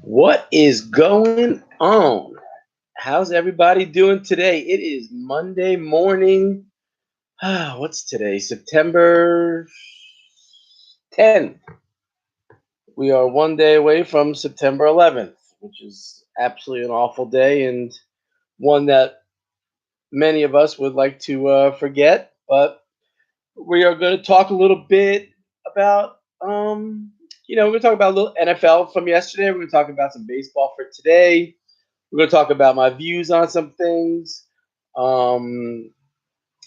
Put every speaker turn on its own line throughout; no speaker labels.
What is going on? How's everybody doing today? It is Monday morning. What's today? September 10th. We are one day away from September 11th, which is absolutely an awful day and one that many of us would like to forget. But we are going to talk a little bit about, we're going to talk about a little NFL from yesterday. We're going to talk about some baseball for today. We're going to talk about my views on some things. Um,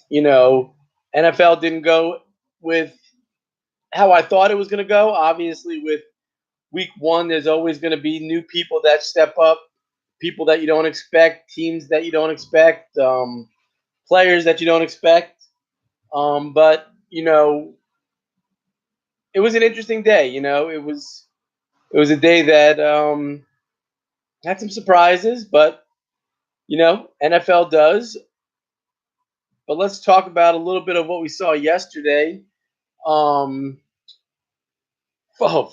you know, NFL didn't go with how I thought it was going to go. Obviously, with week one, there's always going to be new people that step up, people that you don't expect, teams that you don't expect, players that you don't expect. But it was an interesting day. It was a day that had some surprises, but NFL does. But let's talk about a little bit of what we saw yesterday. Um,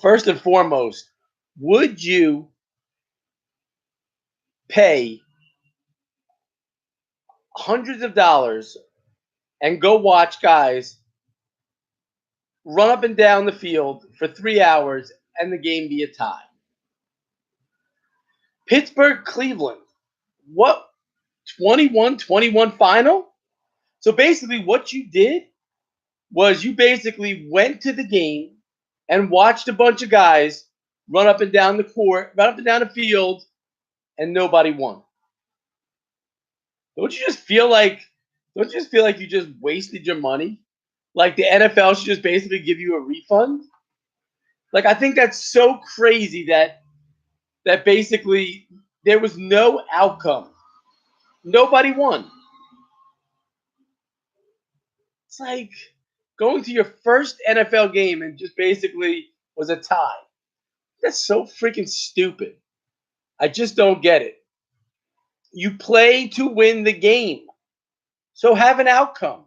First and foremost, would you pay hundreds of dollars and go watch guys run up and down the field for 3 hours and the game be a tie? Pittsburgh, Cleveland. What? 21-21 final? So basically, what you did was you basically went to the game and watched a bunch of guys run up and down the court, run up and down the field, and nobody won. Don't you just feel like you just wasted your money? Like the NFL should just basically give you a refund? Like I think that's so crazy that basically there was no outcome. Nobody won. It's like going to your first NFL game and just basically was a tie. That's so freaking stupid. I just don't get it. You play to win the game. So have an outcome.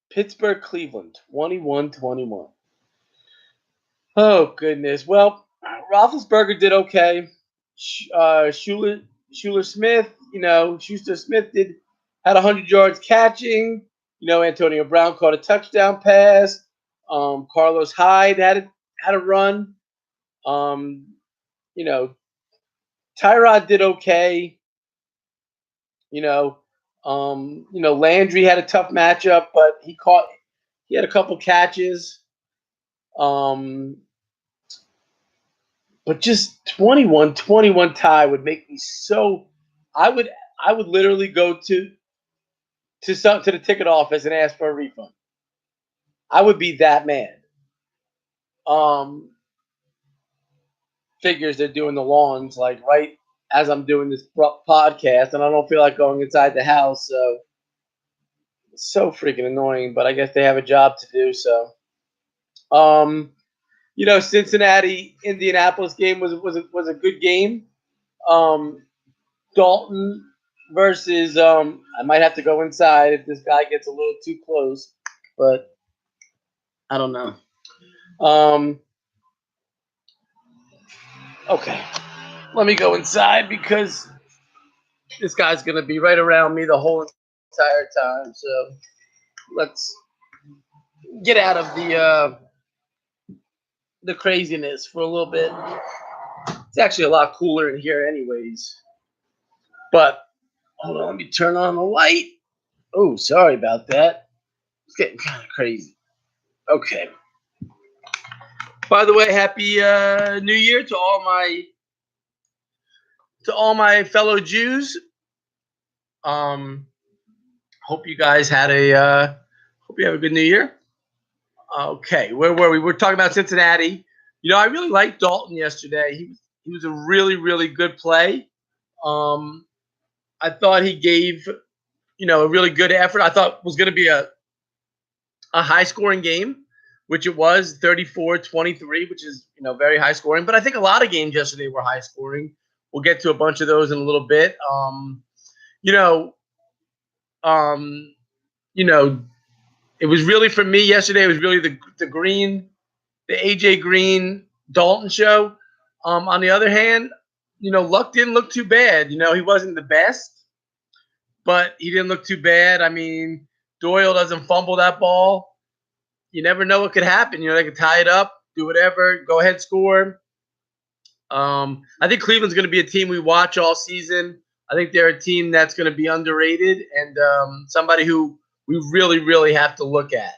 Pittsburgh, Cleveland, 21-21. Oh goodness. Well, Roethlisberger did okay. Schuler Smith, Schuster Smith had 100 yards catching. Antonio Brown caught a touchdown pass. Carlos Hyde had a run. Um, you know, Tyrod did okay. Landry had a tough matchup, but he had a couple catches. Um, but just 21-21 tie would make me so. I would I would literally go to the ticket office and ask for a refund. I would be that mad. Um, Figures they're doing the lawns like right as I'm doing this podcast, and I don't feel like going inside the house. So it's so freaking annoying. But I guess they have a job to do. So, Cincinnati Indianapolis game was a good game. Um, Dalton versus I might have to go inside if this guy gets a little too close, but I don't know. Um, okay, let me go inside because this guy's gonna be right around me the whole entire time. So let's get out of the craziness for a little bit. It's actually a lot cooler in here, anyways. But hold on, let me turn on the light. Oh, sorry about that. It's getting kind of crazy. Okay. By the way, happy New Year to all my fellow Jews. Um, hope you guys hope you have a good New Year. Okay, where were we? We're talking about Cincinnati. I really liked Dalton yesterday. He was a really really good play. Um, I thought he gave a really good effort. I thought it was going to be a high scoring game, which it was 34-23, which is very high scoring. But I think a lot of games yesterday were high scoring. We'll get to a bunch of those in a little bit. You know, um, you know, it was really for me yesterday. It was really the AJ Green Dalton show. On the other hand, Luck didn't look too bad. He wasn't the best, but he didn't look too bad. I mean, Doyle doesn't fumble that ball. You never know what could happen. They could tie it up, do whatever, go ahead, score. I think Cleveland's going to be a team we watch all season. I think they're a team that's going to be underrated and somebody who we really, really have to look at.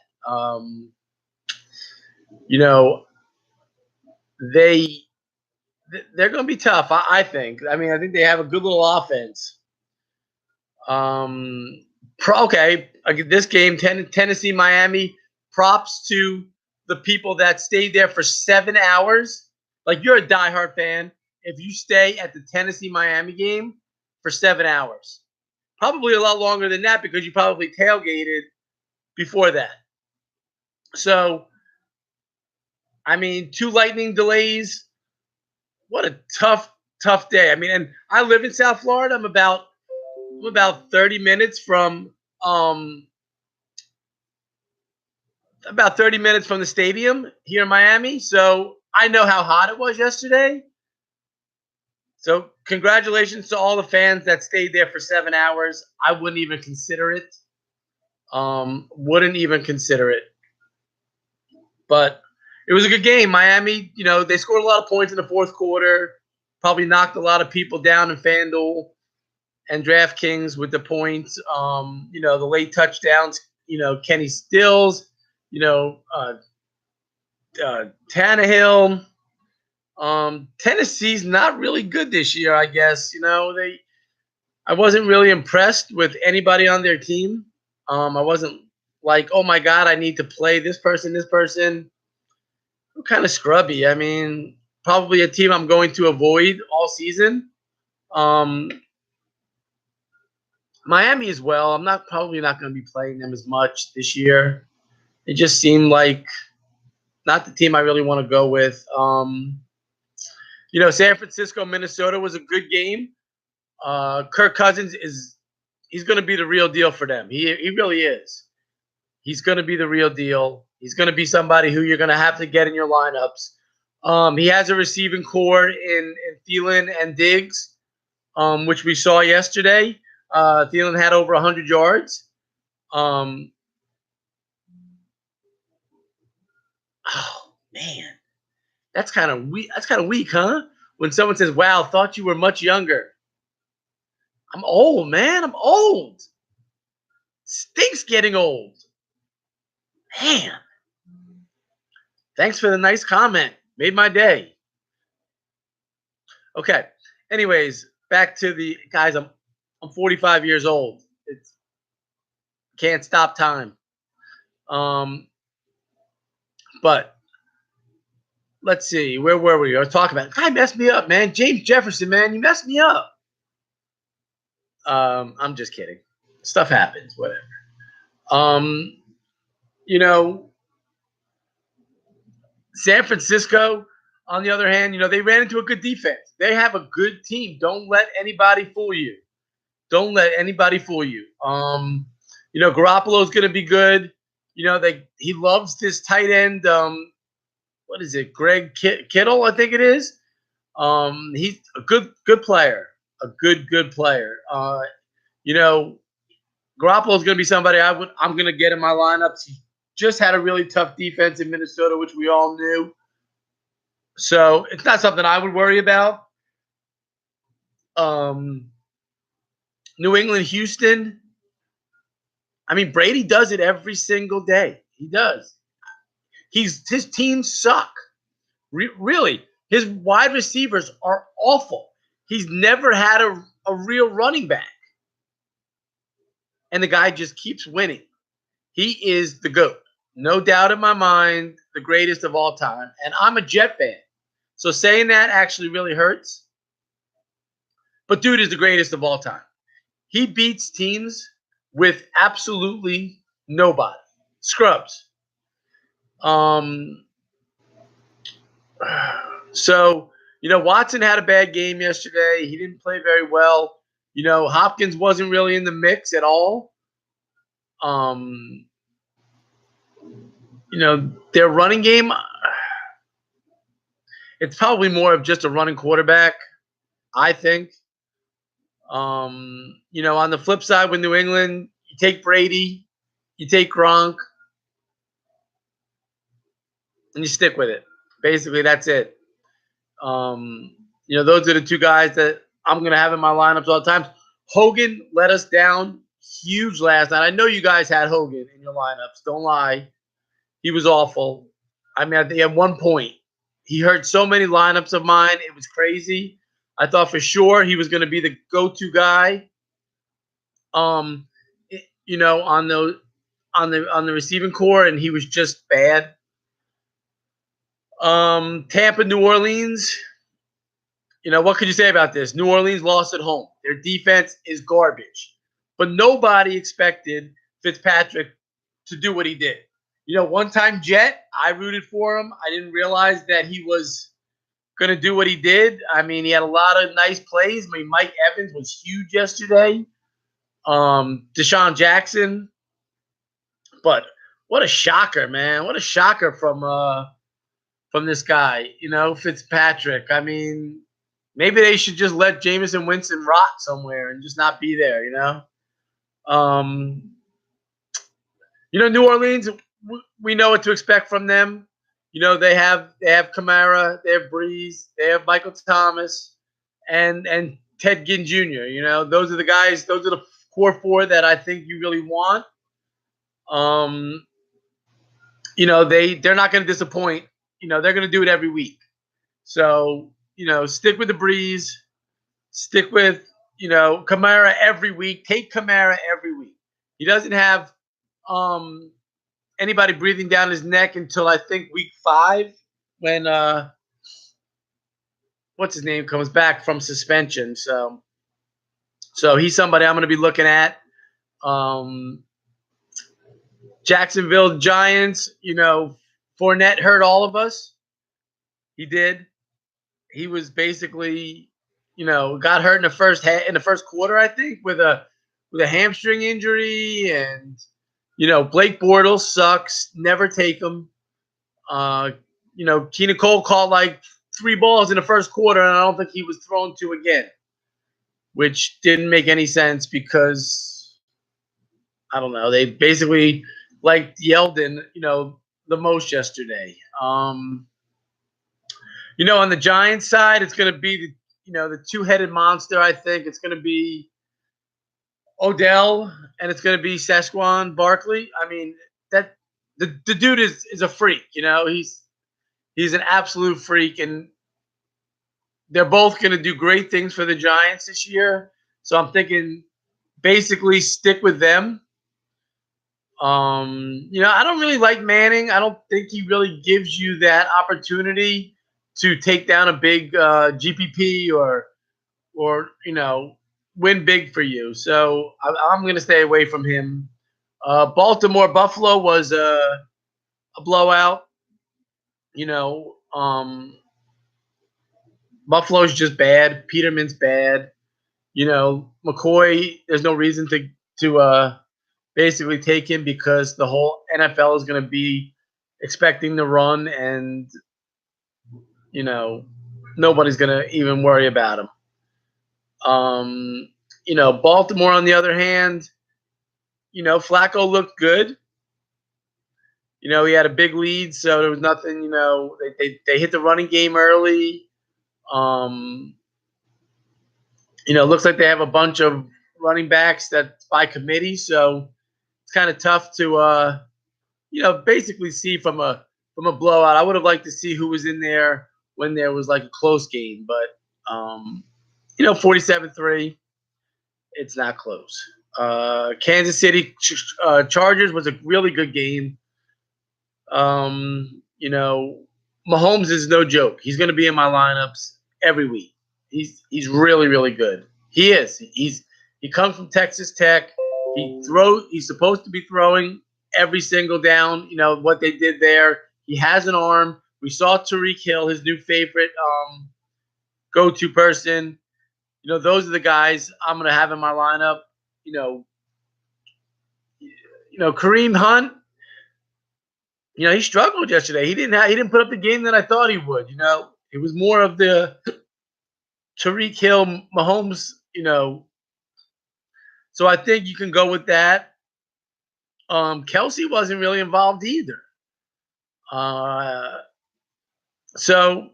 You know, they they're going to be tough. I think. I mean, I think they have a good little offense. Okay, this game, Tennessee, Miami. Props to the people that stayed there for 7 hours. Like, you're a diehard fan if you stay at the Tennessee Miami game for 7 hours. Probably a lot longer than that because you probably tailgated before that. So, I mean, 2 lightning delays. What a tough day. I mean, and I live in South Florida. I'm about 30 minutes from the stadium here in Miami. So I know how hot it was yesterday. So congratulations to all the fans that stayed there for 7 hours. I wouldn't even consider it. Wouldn't even consider it. But it was a good game. Miami, they scored a lot of points in the fourth quarter. Probably knocked a lot of people down in Fanduel and DraftKings with the points. The late touchdowns. Kenny Stills. Tannehill. Tennessee's not really good this year, I guess. I wasn't really impressed with anybody on their team. I wasn't like, oh my God, I need to play this person. They're kind of scrubby. I mean, probably a team I'm going to avoid all season. Miami as well. I'm probably not going to be playing them as much this year. It just seemed like not the team I really want to go with. San Francisco, Minnesota was a good game. Kirk Cousins he's going to be the real deal for them. He really is. He's going to be the real deal. He's going to be somebody who you're going to have to get in your lineups. He has a receiving core in Thielen and Diggs, which we saw yesterday. Thielen had over 100 yards. Oh man, that's kind of weak. That's kind of weak, huh? When someone says, "Wow, thought you were much younger." I'm old, man. I'm old. Stinks getting old. Man. Thanks for the nice comment. Made my day. Okay. Anyways, back to the guys. I'm 45 years old. It's can't stop time. But let's see. Where were we? I was talking about. Guy messed me up, man. James Jefferson, man, you messed me up. I'm just kidding. Stuff happens. Whatever. San Francisco, on the other hand, they ran into a good defense. They have a good team. Don't let anybody fool you. Don't let anybody fool you. Garoppolo's going to be good. He loves this tight end. What is it? Greg Kittle, I think it is. He's a good player. A good player. Garoppolo's going to be somebody I'm going to get in my lineups. He just had a really tough defense in Minnesota, which we all knew. So it's not something I would worry about. New England, Houston. I mean, Brady does it every single day. He does. His teams suck. Really, his wide receivers are awful. He's never had a real running back. And the guy just keeps winning. He is the GOAT. No doubt in my mind, the greatest of all time. And I'm a Jet fan. So saying that actually really hurts. But dude is the greatest of all time. He beats teams with absolutely nobody. Scrubs. So, Watson had a bad game yesterday. He didn't play very well. Hopkins wasn't really in the mix at all. Their running game, it's probably more of just a running quarterback, I think. On the flip side with New England, you take Brady, you take Gronk, and you stick with it. Basically, that's it. Those are the two guys that I'm going to have in my lineups all the time. Hogan let us down huge last night. I know you guys had Hogan in your lineups. Don't lie. He was awful. I mean, I think at one point, he hurt so many lineups of mine. It was crazy. I thought for sure he was going to be the go-to guy. On the receiving core, and he was just bad. Tampa, New Orleans. What could you say about this? New Orleans lost at home. Their defense is garbage. But nobody expected Fitzpatrick to do what he did. One-time Jet, I rooted for him. I didn't realize that he was going to do what he did. I mean, he had a lot of nice plays. I mean, Mike Evans was huge yesterday. Deshaun Jackson. But what a shocker, man. What a shocker from this guy, Fitzpatrick. I mean, maybe they should just let Jameson Winston rot somewhere and just not be there, New Orleans, we know what to expect from them. They have Kamara, they have Breeze, they have Michael Thomas, and Ted Ginn Jr. Those are the guys. Those are the core four that I think you really want. They're not going to disappoint. They're going to do it every week. So stick with the Breeze, stick with Kamara every week. Take Kamara every week. He doesn't have anybody breathing down his neck until I think week 5 when what's his name comes back from suspension. So he's somebody I'm going to be looking at. Jacksonville Giants, Fournette hurt all of us. He did. He was basically, got hurt in the first quarter, I think, with a hamstring injury, and Blake Bortles sucks. Never take him. Keenan Cole caught like 3 balls in the first quarter, and I don't think he was thrown to again, which didn't make any sense because I don't know. They basically liked Yeldon, the most yesterday. On the Giants side, it's going to be the two-headed monster. I think it's going to be Odell and it's going to be Saquon Barkley. I mean, that the dude is a freak. He's an absolute freak, and they're both going to do great things for the Giants this year. So I'm thinking basically stick with them. I don't really like Manning. I don't think he really gives you that opportunity to take down a big GPP or win big for you. So I'm going to stay away from him. Baltimore Buffalo was a blowout. Buffalo's just bad. Peterman's bad. McCoy, there's no reason to basically take him because the whole NFL is going to be expecting the run, and nobody's going to even worry about him. Baltimore on the other hand, Flacco looked good. He had a big lead, so there was nothing. They hit the running game early. Looks like they have a bunch of running backs that's by committee, so it's kind of tough to basically see from a blowout. I would have liked to see who was in there when there was like a close game, but 47-3, it's not close. Kansas City Chargers was a really good game. Mahomes is no joke. He's going to be in my lineups every week. He's really, really good. He is. He comes from Texas Tech. He's supposed to be throwing every single down. What they did there. He has an arm. We saw Tyreek Hill, his new favorite go-to person. Those are the guys I'm going to have in my lineup. Kareem Hunt. He struggled yesterday. He didn't put up the game that I thought he would. It was more of the Tariq Hill, Mahomes, So I think you can go with that. Kelsey wasn't really involved either. Uh, so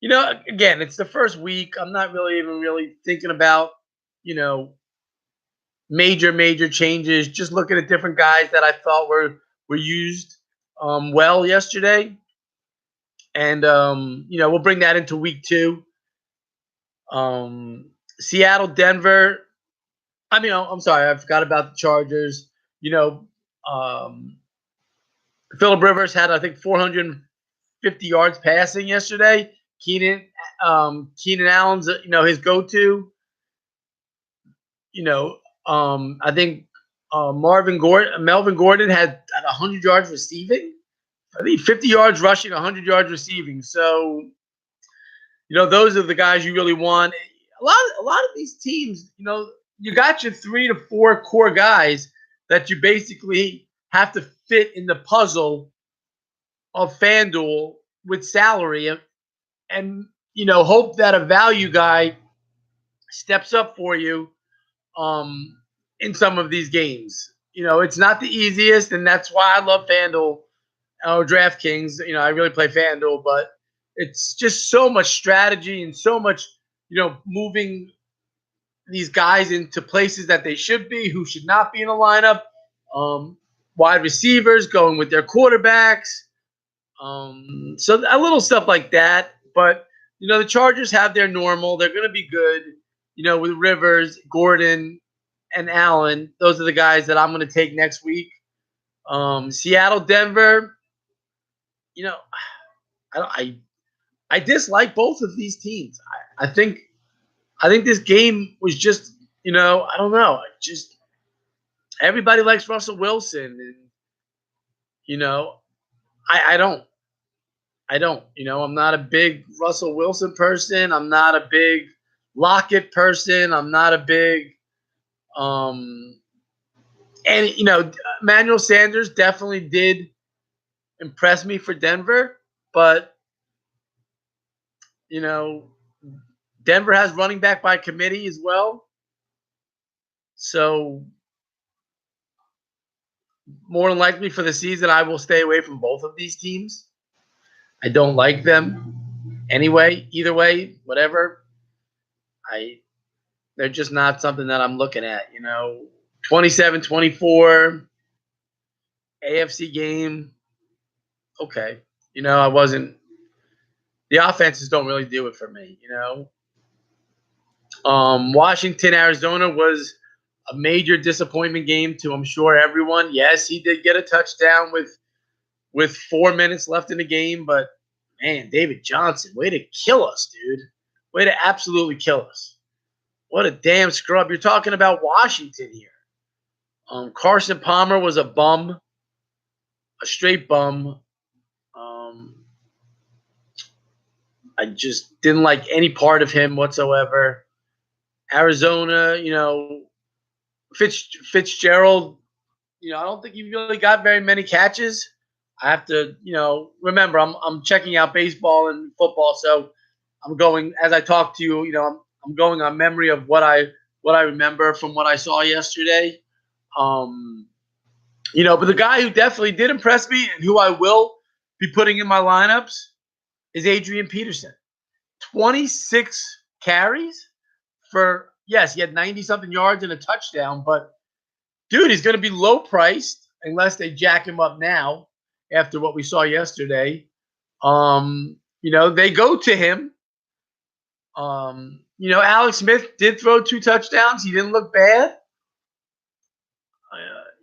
again, it's the first week. I'm not really even really thinking about, you know, major changes. Just looking at different guys that I thought were used well yesterday, and we'll bring that into week 2. Seattle, Denver. I mean, I'm sorry, I forgot about the Chargers. You know, um, Phillip Rivers had, I think, 450 yards passing yesterday. Keenan Allen's, his go-to. You know, I think Melvin Gordon had 100 yards receiving. I think 50 yards rushing, 100 yards receiving. So, those are the guys you really want. A lot of these teams, you got your 3 to 4 core guys that you basically have to fit in the puzzle of FanDuel with salary, and hope that a value guy steps up for you in some of these games. It's not the easiest, and that's why I love FanDuel or DraftKings. I really play FanDuel, but it's just so much strategy and so much, moving these guys into places that they should be, who should not be in a lineup. Wide receivers going with their quarterbacks. So a little stuff like that. But, the Chargers have their normal. They're going to be good, with Rivers, Gordon, and Allen. Those are the guys that I'm going to take next week. Seattle, Denver, I dislike both of these teams. I think this game was just, I don't know. Just everybody likes Russell Wilson, and I don't. I'm not a big Russell Wilson person. I'm not a big Lockett person. I'm not a big and Emmanuel Sanders definitely did impress me for Denver, but Denver has running back by committee as well. So more than likely for the season, I will stay away from both of these teams. I don't like them anyway. Either way, whatever. They're just not something that I'm looking at. 27-24 AFC game. Okay. I wasn't. The offenses don't really do it for me. Washington, Arizona was a major disappointment game to, I'm sure, everyone. Yes, he did get a touchdown with 4 minutes left in the game, but man, David Johnson, way to kill us, dude. Way to absolutely kill us. What a damn scrub. You're talking about Washington here. Carson Palmer was a bum, a straight bum. I just didn't like any part of him whatsoever. Arizona, Fitzgerald, I don't think he really got very many catches. I have to, remember I'm checking out baseball and football, so I'm going as I talk to you. I'm going on memory of what I remember from what I saw yesterday. But the guy who definitely did impress me and who I will be putting in my lineups is Adrian Peterson. 26 carries for, yes, he had 90-something yards and a touchdown, but dude, he's going to be low priced unless they jack him up now after what we saw yesterday. They go to him. Alex Smith did throw 2 touchdowns. He didn't look bad.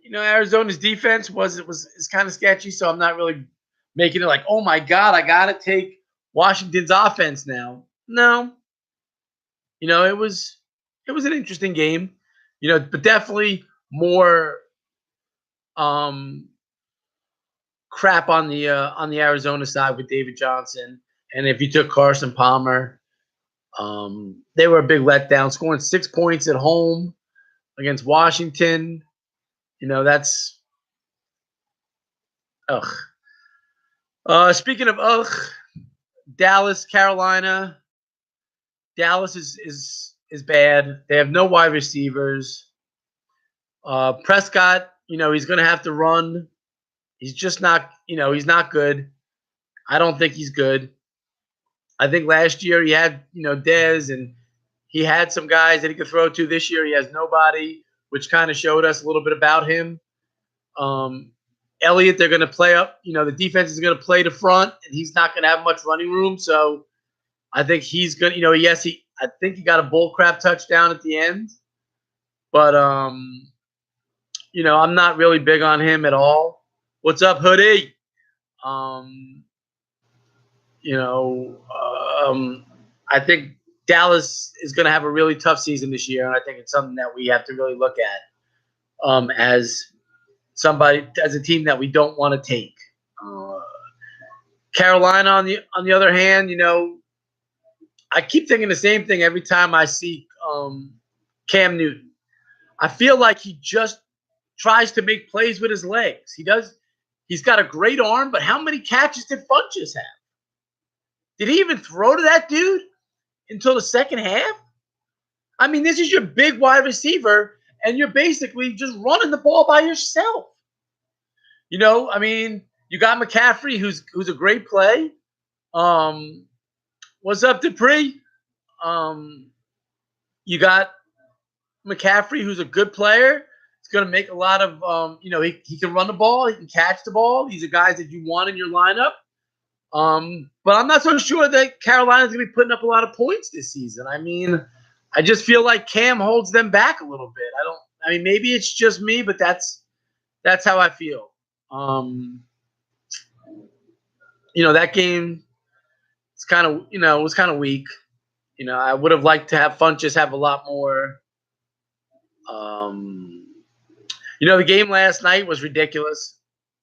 Arizona's defense is kind of sketchy, so I'm not really making it like, oh my God, I got to take Washington's offense now. No. It was an interesting game, but definitely more crap on the Arizona side with David Johnson. And if you took Carson Palmer, they were a big letdown, scoring 6 points at home against Washington. That's ugh. Speaking of ugh, Dallas, Carolina. Dallas is bad. They have no wide receivers. Prescott, he's going to have to run. He's just not, he's not good. I don't think he's good. I think last year he had, Dez, and he had some guys that he could throw to. This year he has nobody, which kind of showed us a little bit about him. Elliott, they're going to play up. The defense is going to play to front, and he's not going to have much running room. So I think he's going to, I think he got a bull crap touchdown at the end. But, I'm not really big on him at all. What's up, Hoodie? I think Dallas is going to have a really tough season this year, and I think it's something that we have to really look at as a team that we don't want to take. Carolina, on the other hand, I keep thinking the same thing every time I see Cam Newton. I feel like he just tries to make plays with his legs. He's got a great arm, but how many catches did Funches have? Did he even throw to that dude until the second half? I mean, this is your big wide receiver, and you're basically just running the ball by yourself. You got McCaffrey, who's a great play. What's up, Dupree? You got McCaffrey, who's a good player. He's going to make a lot of, he can run the ball. He can catch the ball. These are guys that you want in your lineup. But I'm not so sure that Carolina's going to be putting up a lot of points this season. I mean, I just feel like Cam holds them back a little bit. Maybe it's just me, but that's how I feel. That game it's kind of, it was kind of weak. I would have liked to have Funches have a lot more. The game last night was ridiculous.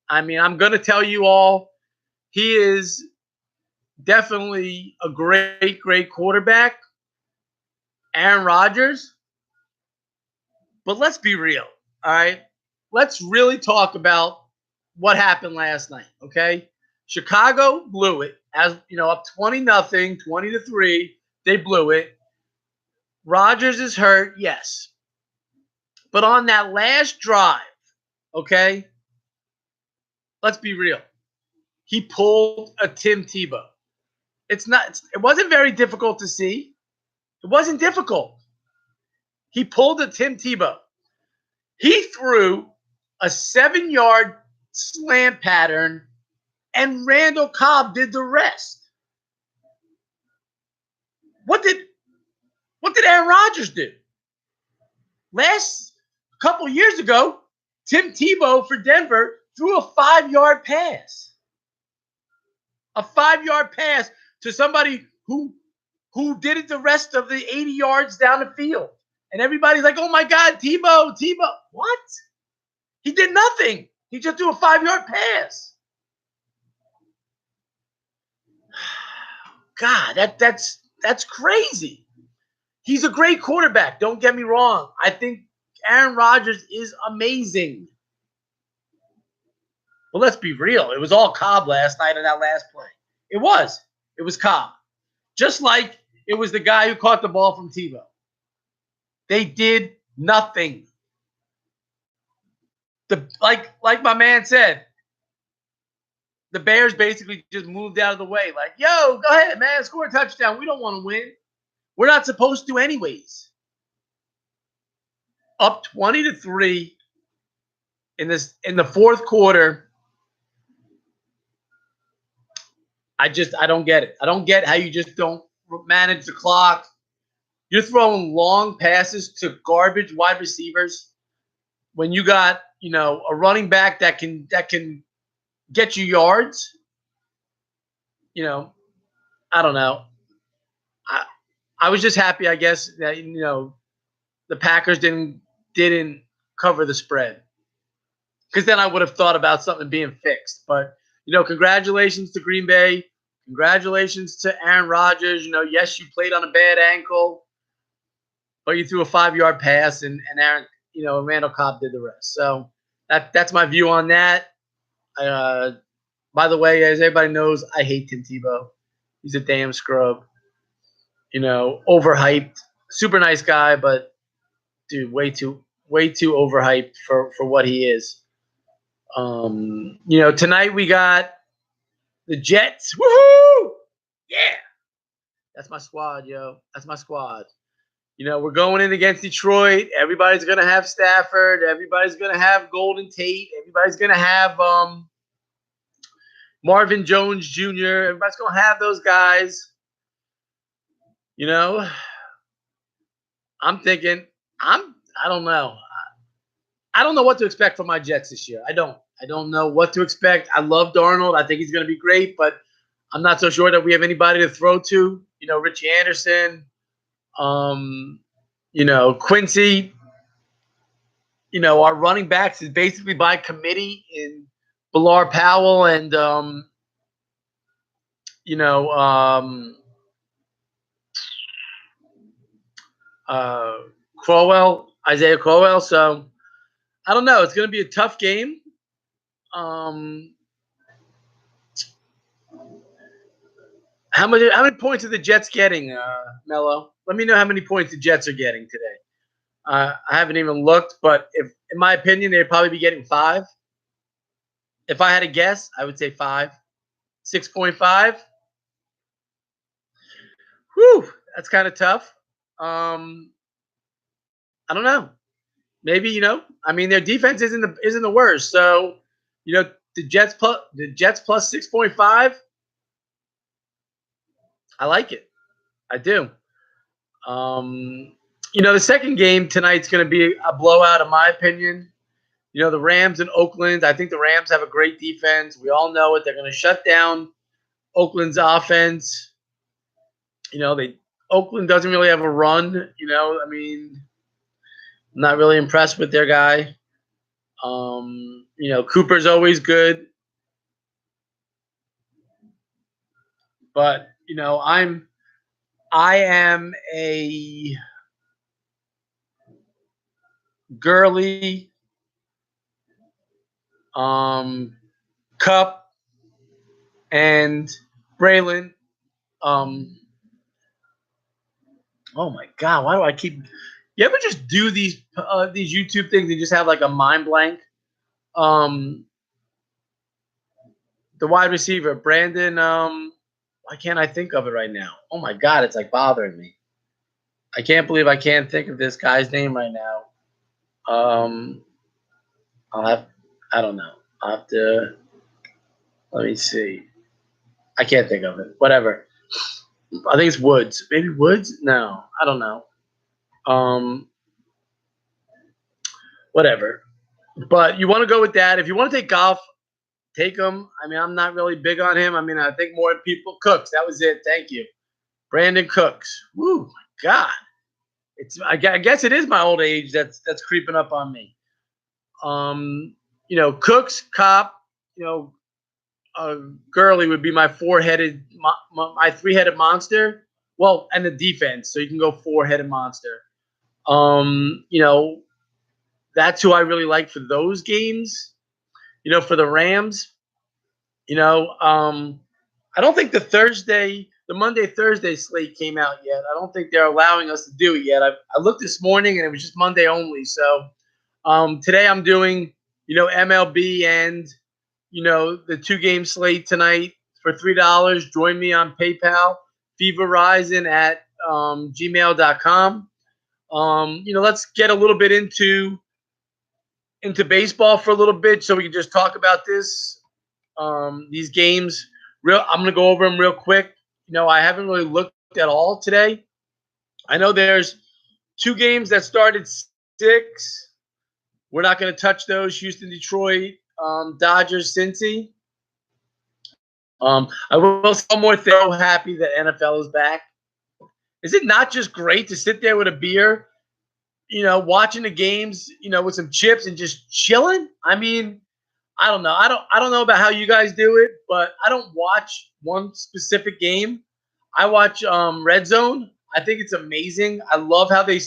I'm going to tell you all, he is definitely a great, great quarterback, Aaron Rodgers. But let's be real, all right? Let's really talk about what happened last night, okay? Chicago blew it. As up 20-0, 20-3, they blew it. Rodgers is hurt, yes. But on that last drive, okay, let's be real. He pulled a Tim Tebow. It wasn't very difficult to see. It wasn't difficult. He pulled a Tim Tebow. He threw a 7-yard slant pattern, and Randall Cobb did the rest. What did Aaron Rodgers do? Last couple years ago, Tim Tebow for Denver threw a 5-yard pass. A 5-yard pass to somebody who did it the rest of the 80 yards down the field. And everybody's like, oh, my God, Tebow. What? He did nothing. He just threw a 5-yard pass. God, that's crazy. He's a great quarterback. Don't get me wrong. I think Aaron Rodgers is amazing. But let's be real. It was all Cobb last night in that last play. It was Cobb. Just like it was the guy who caught the ball from Tebow. They did nothing. Like my man said, the Bears basically just moved out of the way. Like, yo, go ahead, man, score a touchdown. We don't want to win. We're not supposed to anyways. Up 20-3 in the fourth quarter. I don't get it. I don't get how you just don't manage the clock. You're throwing long passes to garbage wide receivers when you got, a running back that can get you yards. I don't know. I was just happy, I guess, that the Packers didn't cover the spread, because then I would have thought about something being fixed. But congratulations to Green Bay. Congratulations to Aaron Rodgers. Yes, you played on a bad ankle, but you threw a 5-yard pass, and Aaron, Randall Cobb did the rest. So that's my view on that. By the way, as everybody knows, I hate Tim Tebow. He's a damn scrub. Overhyped. Super nice guy, but dude, way too overhyped for what he is. Tonight we got the Jets. Woohoo! Yeah, that's my squad, yo. That's my squad. We're going in against Detroit. Everybody's gonna have Stafford. Everybody's gonna have Golden Tate. Everybody's gonna have Marvin Jones Jr. Everybody's gonna have those guys. I'm thinking. I don't know. I don't know what to expect from my Jets this year. I don't know what to expect. I love Darnold. I think he's going to be great, but I'm not so sure that we have anybody to throw to. Richie Anderson, Quincy. Our running backs is basically by committee in Bilal Powell and Isaiah Crowell. So I don't know. It's going to be a tough game. How many points are the Jets getting, Mello? Let me know how many points the Jets are getting today. I haven't even looked, but in my opinion, they'd probably be getting 5. If I had to guess, I would say 5. 6.5. Whew, that's kind of tough. I don't know. Maybe their defense isn't the worst. So, the Jets plus 6.5. I like it. I do. The second game tonight's going to be a blowout, in my opinion. The Rams in Oakland. I think the Rams have a great defense. We all know it. They're going to shut down Oakland's offense. Oakland doesn't really have a run. I'm not really impressed with their guy. Cooper's always good. But, I am a Gurley, Cup, and Braylon. Oh my God! Why do I keep? You ever just do these YouTube things and just have like a mind blank? The wide receiver, Brandon. Why can't I think of it right now? Oh my God! It's like bothering me. I can't believe I can't think of this guy's name right now. I don't know. I'll have to. Let me see. I can't think of it. Whatever. I think it's Woods. Maybe Woods? No, I don't know. Whatever. But you want to go with that. If you want to take Goff, take him. I'm not really big on him. I think more people. Cooks. That was it. Thank you. Brandon Cooks. Woo, my God. I guess it is my old age that's creeping up on me. Cooks, Cop, Gurley would be my my 3-headed monster. Well, and the defense, so you can go 4-headed monster. That's who I really like for those games. For the Rams, I don't think the Monday Thursday slate came out yet. I don't think they're allowing us to do it yet. I looked this morning and it was just Monday only. So today I'm doing MLB and the 2-game slate tonight for $3. Join me on PayPal, feverrising at gmail.com. Let's get a little bit into baseball for a little bit so we can just talk about these games. I'm going to go over them real quick. I haven't really looked at all today. I know there's 2 games that started 6. We're not going to touch those. Houston, Detroit, Dodgers, Cincy. I will say one more thing. I'm so happy that NFL is back. Is it not just great to sit there with a beer, watching the games, with some chips and just chilling? I don't know. I don't know about how you guys do it, but I don't watch one specific game. I watch Red Zone. I think it's amazing. I love how they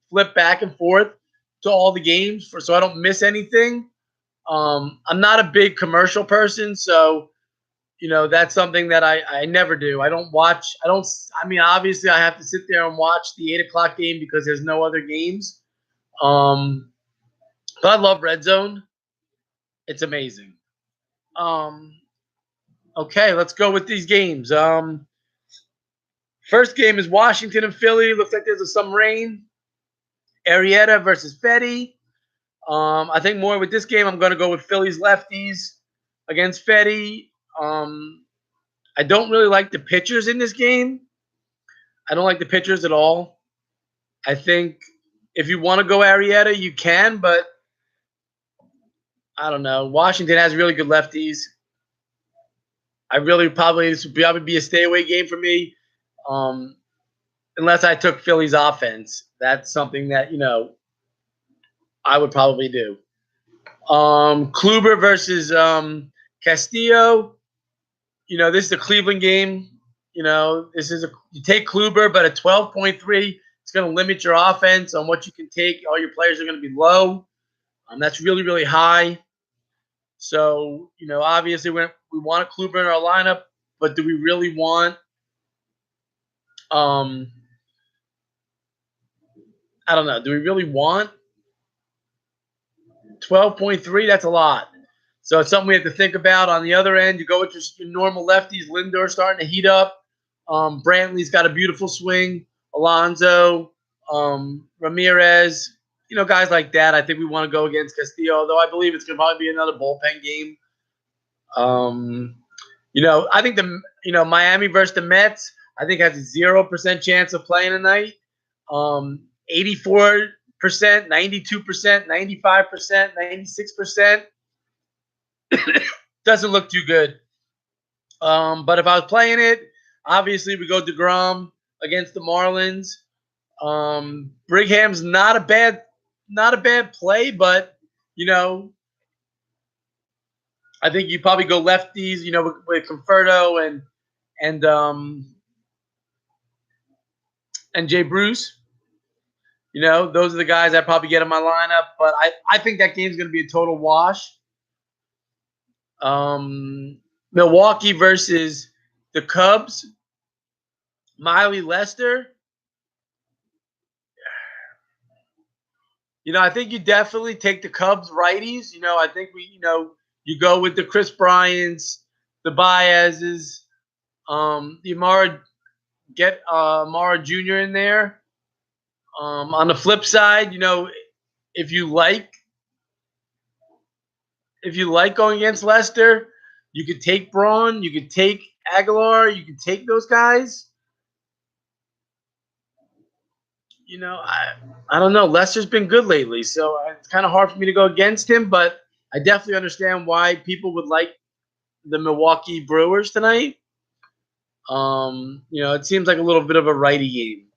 flip back and forth to all the games so I don't miss anything. I'm not a big commercial person, so that's something that I never do. I don't watch. I mean, obviously, I have to sit there and watch the 8 o'clock game because there's no other games. Um, but I love Red Zone. It's amazing. Um, okay, let's go with these games. First game is Washington and Philly. Looks like there's some rain. Arietta versus Fetty. I think more with this game, I'm going to go with Philly's lefties against Fetty. I don't really like the pitchers in this game. I don't like the pitchers at all. I think if you want to go Arietta, you can, but I don't know. Washington has really good lefties. I really this would probably be a stay away game for me, unless I took Philly's offense. That's something that I would probably do. Kluber versus Castillo. This is a Cleveland game. You take Kluber, but at 12.3, it's going to limit your offense on what you can take. All your players are going to be low. That's really, really high. So, obviously we want a Kluber in our lineup, but do we really want I don't know. Do we really want 12.3? That's a lot. So it's something we have to think about. On the other end, you go with your normal lefties. Lindor starting to heat up. Brantley's got a beautiful swing. Alonso, Ramirez, guys like that. I think we want to go against Castillo, although I believe it's going to probably be another bullpen game. I think Miami versus the Mets, I think has a 0% chance of playing tonight. 84%, 92%, 95%, 96%. Doesn't look too good. But if I was playing it, obviously we go DeGrom against the Marlins. Brigham's not a bad play, but I think you probably go lefties, with Conforto and Jay Bruce. Those are the guys I probably get in my lineup, but I think that game's going to be a total wash. Milwaukee versus the Cubs. Miley Lester. I think you definitely take the Cubs righties. I think you go with the Chris Bryants, the Baez's, the Amara, get Amara Jr. in there. On the flip side, if you like going against Lester, you could take Braun, you could take Aguilar, you could take those guys. I don't know. Lester's been good lately, so it's kind of hard for me to go against him, but I definitely understand why people would like the Milwaukee Brewers tonight. It seems like a little bit of a righty game.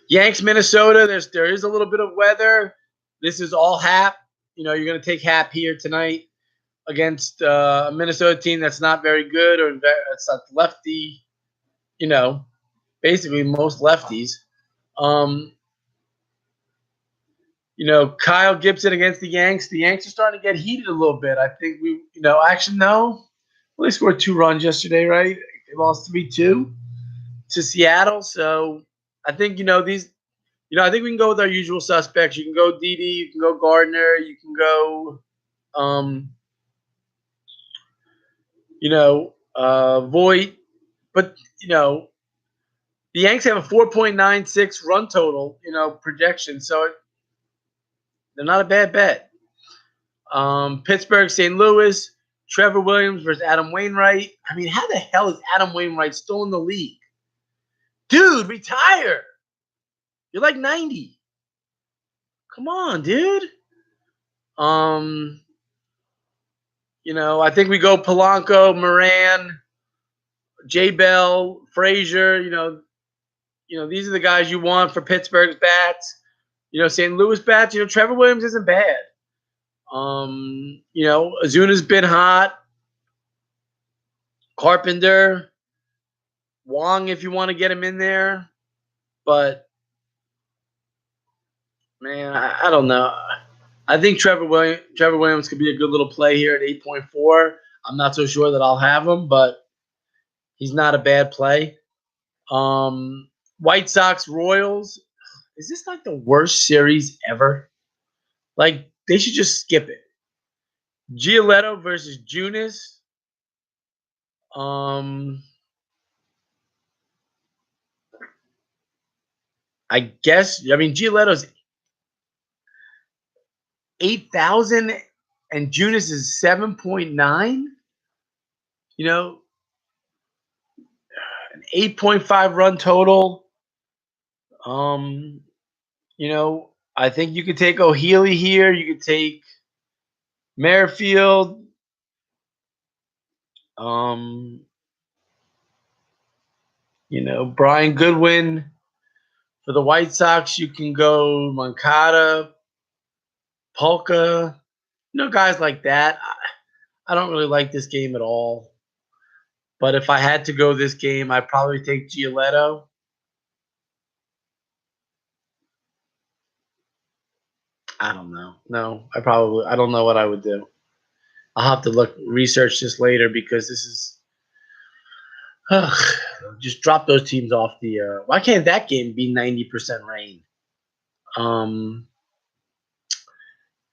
Yanks, Minnesota, there is a little bit of weather. This is all Hap. You're going to take Hap here tonight against a Minnesota team that's not very good, or it's not lefty, basically most lefties. Kyle Gibson against the Yanks. The Yanks are starting to get heated a little bit. I think actually, no. Well, they scored 2 runs yesterday, right? They lost 3-2 to Seattle. So I think, these, I think we can go with our usual suspects. You can go Didi, you can go Gardner, you can go, Voit. But, the Yanks have a 4.96 run total, projection. So they're not a bad bet. Pittsburgh, St. Louis, Trevor Williams versus Adam Wainwright. I mean, how the hell is Adam Wainwright still in the league? Dude, retire. You're like 90. Come on, dude. I think we go Polanco, Moran, J. Bell, Frazier. These are the guys you want for Pittsburgh's bats. St. Louis bats. Trevor Williams isn't bad. Azuna's been hot. Carpenter, Wong, if you want to get him in there. But, man, I don't know. I think Trevor Williams could be a good little play here at 8.4. I'm not so sure that I'll have him, but he's not a bad play. White Sox Royals. Is this like the worst series ever? Like they should just skip it. Giolito versus Junis. Um, I guess. I mean, Giolito's 8,000 and Junis is 7.9. You know, an 8.5 run total. Um, I think you could take O'Healy here. You could take Merrifield. Um, Brian Goodwin. For the White Sox, you can go Moncada, Polka, guys like that. I don't really like this game at all. But if I had to go this game, I'd probably take Giolito. I don't know. No, I don't know what I would do. I'll have to research this later because this is, just drop those teams off the, why can't that game be 90% rain? Um,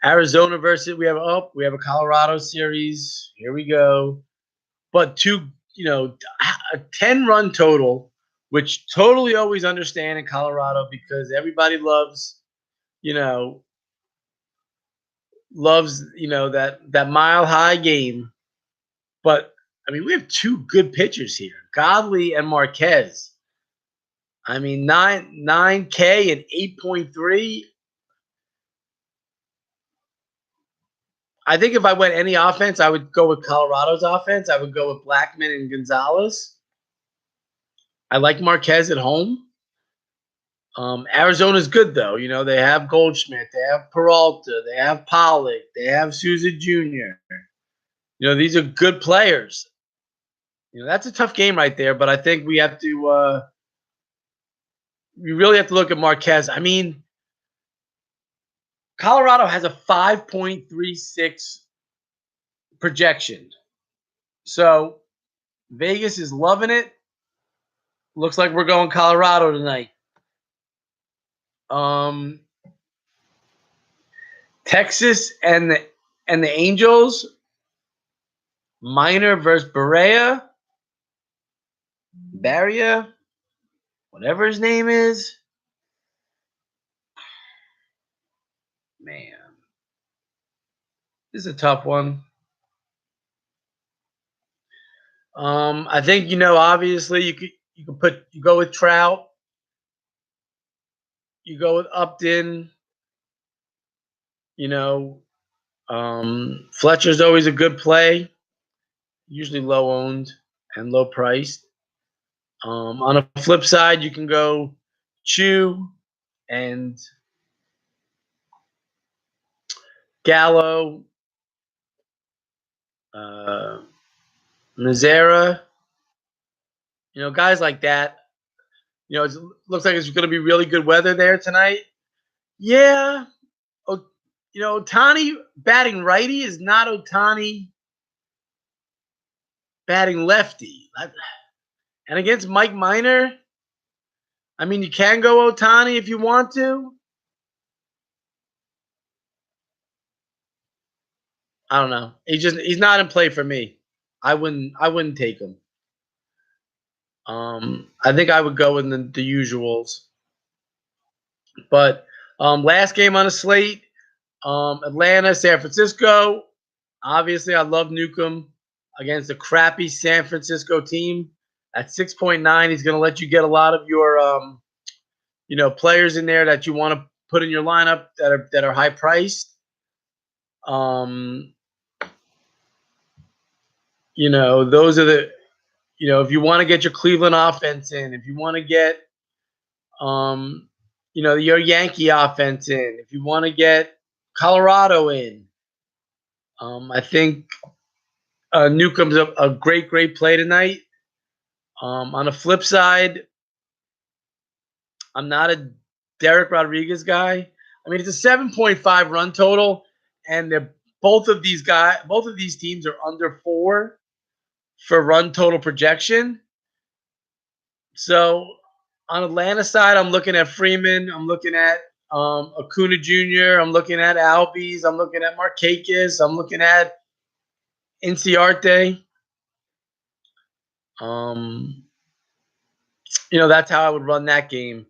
Arizona versus, we have a Colorado series. Here we go. But a 10-run total, which totally always understand in Colorado because everybody loves, that mile high game. But I mean, we have two good pitchers here, Godley and Marquez. I mean, 9K and 8.3. I think if I went any offense, I would go with Colorado's offense. I would go with Blackman and Gonzalez. I like Marquez at home. Arizona's good though. They have Goldschmidt, they have Peralta, they have Pollock, they have Souza Jr. These are good players. That's a tough game right there, but I think we really have to look at Marquez. I mean, Colorado has a 5.36 projection. So Vegas is loving it. Looks like we're going Colorado tonight. Texas and the Angels. Minor versus Barria, whatever his name is. Man, this is a tough one. I think obviously you go with Trout, you go with Upton. Fletcher's always a good play, usually low owned and low priced. On a flip side, you can go Chu and Gallo, Nazera. Guys like that. It looks like it's going to be really good weather there tonight. Yeah. Ohtani batting righty is not Ohtani batting lefty. And against Mike Minor, I mean, you can go Ohtani if you want to. I don't know. He's not in play for me. I wouldn't take him. I think I would go with the usuals. But last game on the slate, Atlanta, San Francisco. Obviously, I love Newcomb against a crappy San Francisco team. At 6.9, he's going to let you get a lot of your players in there that you want to put in your lineup that are high priced. Those are the if you want to get your Cleveland offense in, if you want to get your Yankee offense in, if you want to get Colorado in, I think Newcomb's a great play tonight. On the flip side, I'm not a Derek Rodriguez guy. I mean, it's a 7.5 run total, and they're both of these teams are under 4 for run total projection. So on Atlanta side, I'm looking at Freeman. I'm looking at Acuna Jr. I'm looking at Albies. I'm looking at Markakis. I'm looking at Inciarte. That's how I would run that game.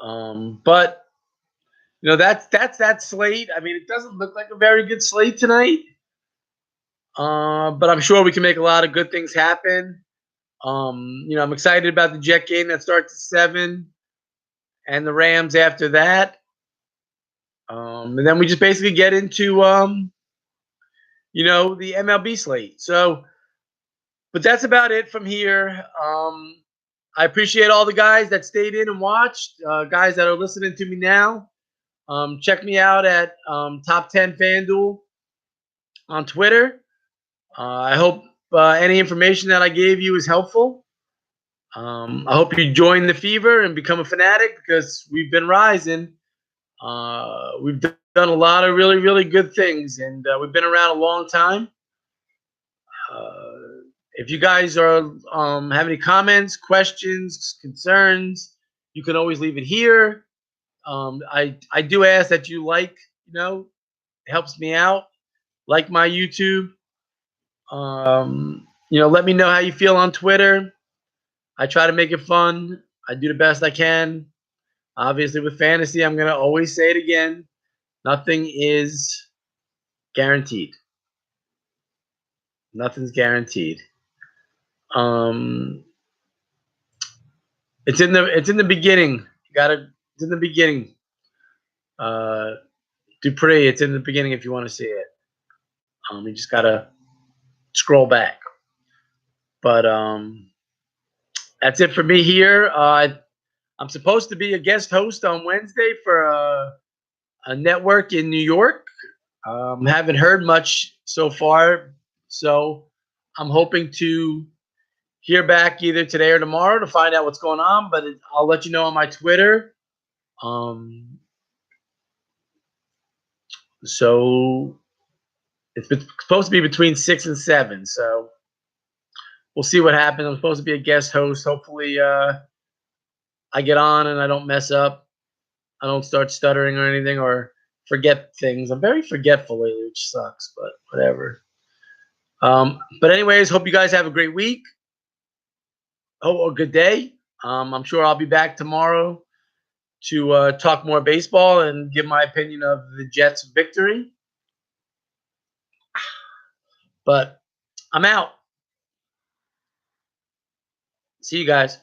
But that's that slate. I mean, it doesn't look like a very good slate tonight. But I'm sure we can make a lot of good things happen. I'm excited about the Jet game that starts at 7 and the Rams after that. And then we just basically get into the MLB slate. So, but that's about it from here. I appreciate all the guys that stayed in and watched, guys that are listening to me now. Check me out at Top 10 Fanduel on Twitter. I hope any information that I gave you is helpful. I hope you join the fever and become a fanatic because we've been rising. We've done a lot of really, really good things, and we've been around a long time. If you guys are have any comments, questions, concerns, you can always leave it here. I do ask that you it helps me out. Like my YouTube. Let me know how you feel on Twitter. I try to make it fun. I do the best I can. Obviously, with fantasy, I'm going to always say it again. Nothing is guaranteed. Nothing's guaranteed. It's in the beginning. It's in the beginning. Dupree, it's in the beginning if you want to see it. You just gotta scroll back. But that's it for me here. I'm supposed to be a guest host on Wednesday for a network in New York. Haven't heard much so far, so I'm hoping to hear back either today or tomorrow to find out what's going on. But I'll let you know on my Twitter. So it's supposed to be between 6 and 7. So we'll see what happens. I'm supposed to be a guest host. Hopefully, I get on and I don't mess up. I don't start stuttering or anything or forget things. I'm very forgetful lately, which sucks, but whatever. But anyways, hope you guys have a great week. A good day. I'm sure I'll be back tomorrow to talk more baseball and give my opinion of the Jets' victory. But I'm out. See you guys.